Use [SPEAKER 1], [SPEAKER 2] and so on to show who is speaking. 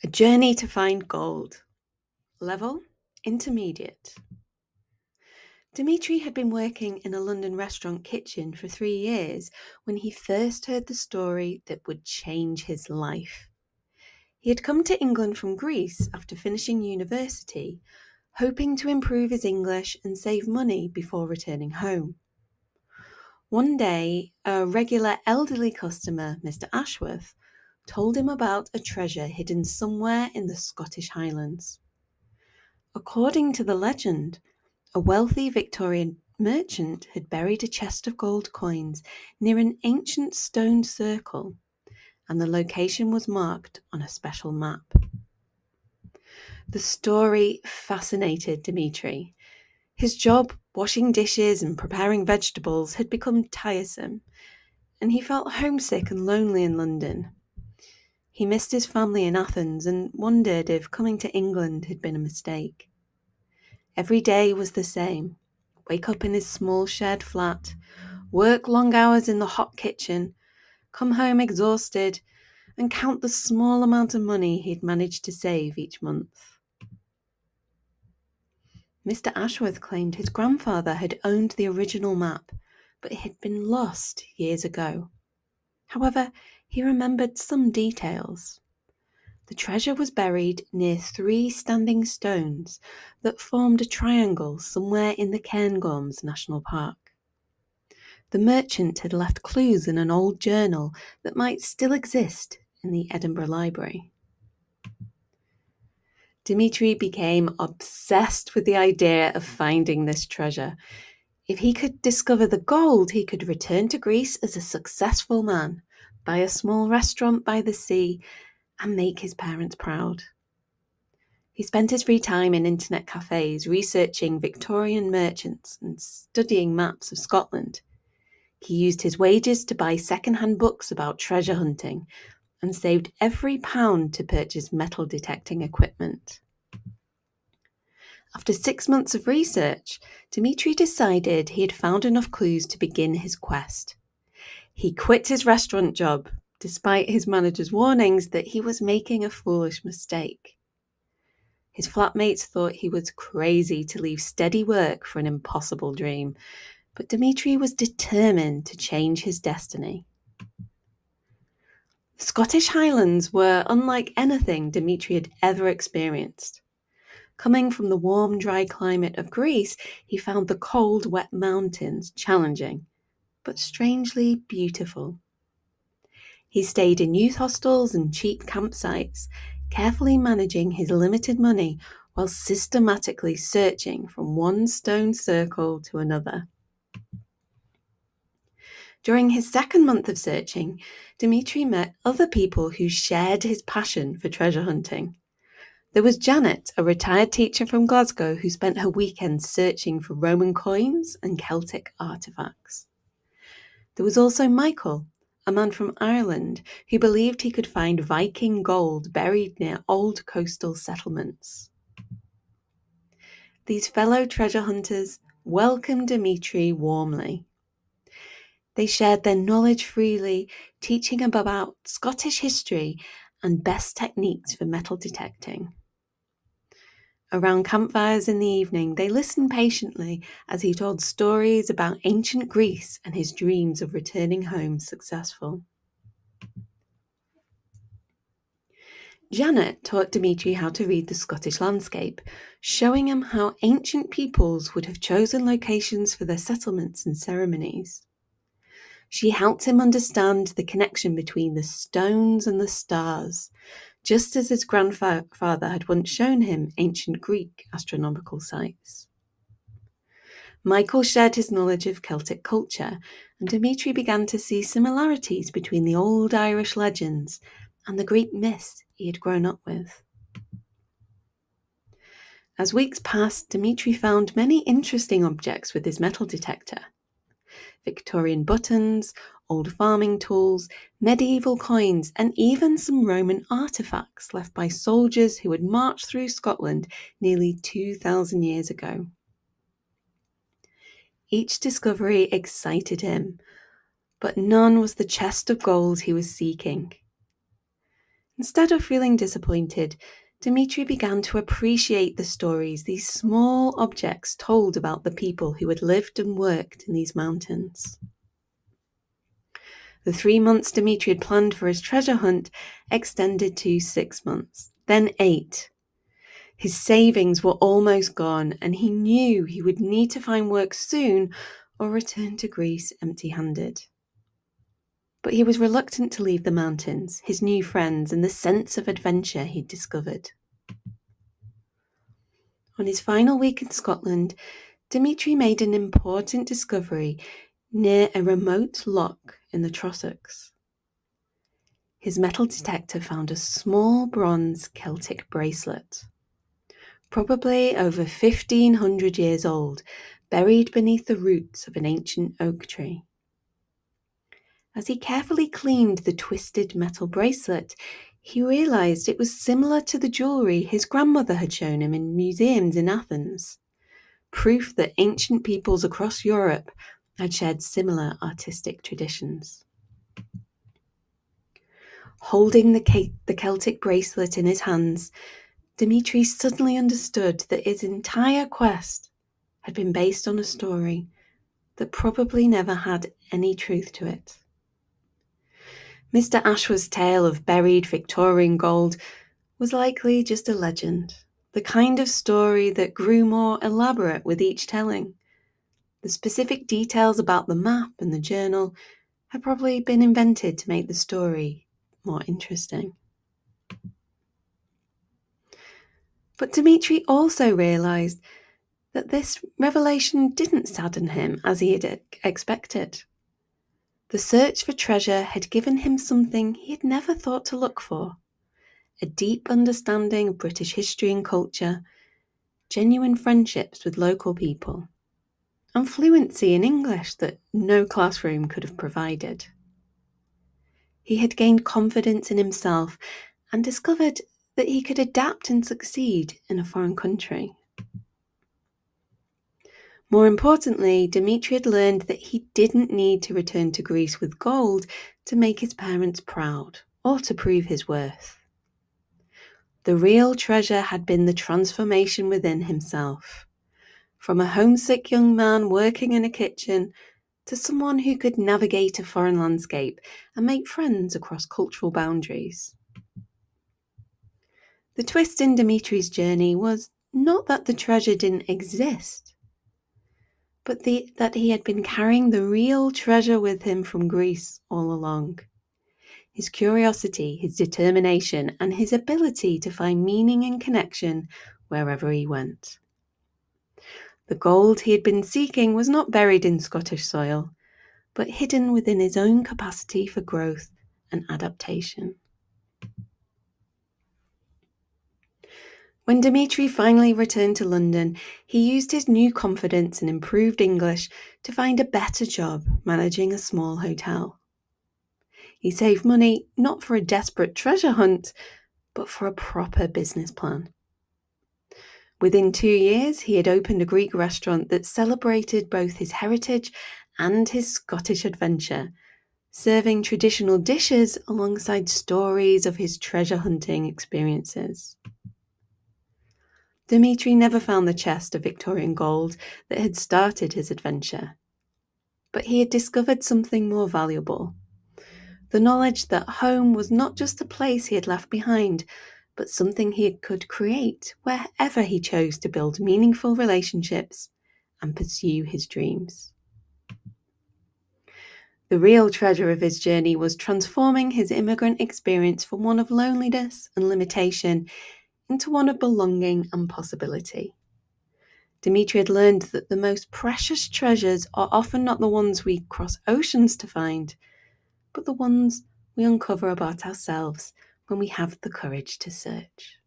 [SPEAKER 1] A journey to find gold. Level intermediate. Dimitri had been working in a London restaurant kitchen for 3 years when he first heard the story that would change his life. He had come to England from Greece after finishing university, hoping to improve his English and save money before returning home. One day, a regular elderly customer, Mr. Ashworth, told him about a treasure hidden somewhere in the Scottish Highlands. According to the legend, a wealthy Victorian merchant had buried a chest of gold coins near an ancient stone circle, and the location was marked on a special map. The story fascinated Dimitri. His job, washing dishes and preparing vegetables, had become tiresome, and he felt homesick and lonely in London. He missed his family in Athens and wondered if coming to England had been a mistake. Every day was the same. Wake up in his small shared flat, work long hours in the hot kitchen, come home exhausted, and count the small amount of money he'd managed to save each month. Mr. Ashworth claimed his grandfather had owned the original map, but it had been lost years ago. However, he remembered some details. The treasure was buried near 3 standing stones that formed a triangle somewhere in the Cairngorms National Park. The merchant had left clues in an old journal that might still exist in the Edinburgh Library. Dimitri became obsessed with the idea of finding this treasure. If he could discover the gold, he could return to Greece as a successful man, buy a small restaurant by the sea, and make his parents proud. He spent his free time in internet cafes researching Victorian merchants and studying maps of Scotland. He used his wages to buy second-hand books about treasure hunting and saved every pound to purchase metal detecting equipment. After 6 months of research, Dimitri decided he had found enough clues to begin his quest. He quit his restaurant job, despite his manager's warnings that he was making a foolish mistake. His flatmates thought he was crazy to leave steady work for an impossible dream, but Dimitri was determined to change his destiny. The Scottish Highlands were unlike anything Dimitri had ever experienced. Coming from the warm, dry climate of Greece, he found the cold, wet mountains challenging, but strangely beautiful. He stayed in youth hostels and cheap campsites, carefully managing his limited money while systematically searching from one stone circle to another. During his second month of searching, Dimitri met other people who shared his passion for treasure hunting. There was Janet, a retired teacher from Glasgow who spent her weekends searching for Roman coins and Celtic artifacts. There was also Michael, a man from Ireland who believed he could find Viking gold buried near old coastal settlements. These fellow treasure hunters welcomed Dimitri warmly. They shared their knowledge freely, teaching him about Scottish history and best techniques for metal detecting. Around campfires in the evening, they listened patiently as he told stories about ancient Greece and his dreams of returning home successful. Janet taught Dimitri how to read the Scottish landscape, showing him how ancient peoples would have chosen locations for their settlements and ceremonies. She helped him understand the connection between the stones and the stars, just as his grandfather had once shown him ancient Greek astronomical sites. Michael shared his knowledge of Celtic culture, and Dimitri began to see similarities between the old Irish legends and the Greek myths he had grown up with. As weeks passed, Dimitri found many interesting objects with his metal detector. Victorian buttons, old farming tools, medieval coins, and even some Roman artifacts left by soldiers who had marched through Scotland nearly 2,000 years ago. Each discovery excited him, but none was the chest of gold he was seeking. Instead of feeling disappointed, Dimitri began to appreciate the stories these small objects told about the people who had lived and worked in these mountains. The 3 months Dimitri had planned for his treasure hunt extended to 6 months, then 8. His savings were almost gone, and he knew he would need to find work soon or return to Greece empty-handed. But he was reluctant to leave the mountains, his new friends, and the sense of adventure he'd discovered. On his final week in Scotland, Dimitri made an important discovery near a remote loch in the Trossachs. His metal detector found a small bronze Celtic bracelet, probably over 1,500 years old, buried beneath the roots of an ancient oak tree. As he carefully cleaned the twisted metal bracelet, he realized it was similar to the jewelry his grandmother had shown him in museums in Athens, proof that ancient peoples across Europe had shared similar artistic traditions. Holding the Celtic bracelet in his hands, Dimitri suddenly understood that his entire quest had been based on a story that probably never had any truth to it. Mr. Ashworth's tale of buried Victorian gold was likely just a legend, the kind of story that grew more elaborate with each telling. The specific details about the map and the journal had probably been invented to make the story more interesting. But Dimitri also realized that this revelation didn't sadden him as he had expected. The search for treasure had given him something he had never thought to look for: a deep understanding of British history and culture, genuine friendships with local people, and fluency in English that no classroom could have provided. He had gained confidence in himself and discovered that he could adapt and succeed in a foreign country. More importantly, Dimitri had learned that he didn't need to return to Greece with gold to make his parents proud or to prove his worth. The real treasure had been the transformation within himself, from a homesick young man working in a kitchen to someone who could navigate a foreign landscape and make friends across cultural boundaries. The twist in Dimitri's journey was not that the treasure didn't exist, but that he had been carrying the real treasure with him from Greece all along. His curiosity, his determination, and his ability to find meaning and connection wherever he went. The gold he had been seeking was not buried in Scottish soil, but hidden within his own capacity for growth and adaptation. When Dimitri finally returned to London, he used his new confidence and improved English to find a better job managing a small hotel. He saved money not for a desperate treasure hunt, but for a proper business plan. Within 2 years, he had opened a Greek restaurant that celebrated both his heritage and his Scottish adventure, serving traditional dishes alongside stories of his treasure hunting experiences. Dimitri never found the chest of Victorian gold that had started his adventure, but he had discovered something more valuable: the knowledge that home was not just a place he had left behind, but something he could create wherever he chose to build meaningful relationships and pursue his dreams. The real treasure of his journey was transforming his immigrant experience from one of loneliness and limitation into one of belonging and possibility. Dimitri had learned that the most precious treasures are often not the ones we cross oceans to find, but the ones we uncover about ourselves when we have the courage to search.